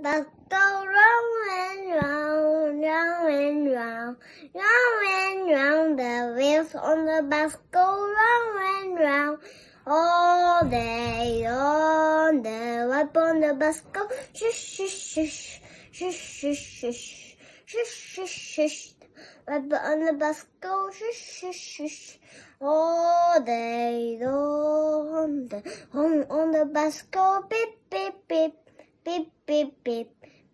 bus go round and round, round and round, round and round. The wheels on the bus go round and round. All day long, the wipe on the bus go shush, shush, shush, shush, shush, shush, shush, shush, shush. Wipe on the bus go shush, shush, shush. All day long, the horn on the bus go beep, beep, beep, beep, beep, beep,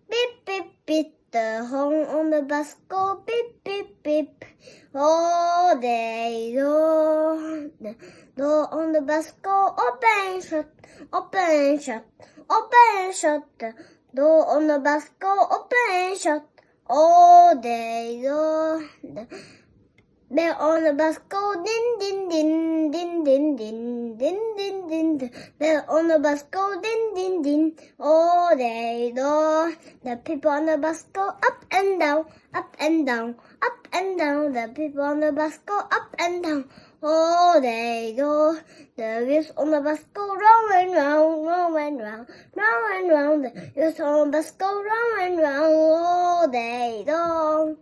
beep, beep, beep. The horn on the bus go beep, beep, beep. All day long, the door on the bus go open, shut, open, shut, open, shut. The door on the bus go open, shut. All day long, the bell on the bus go din, din, din, din, din, din, din, din, din. The bell on the bus go din, din, din. All day long, the people on the bus go up and down, up and down, up and down. The people on the bus go up and down. All day long, the wheels on the bus go round and round, round and round, round and round. The wheels on the bus go round and round all day long.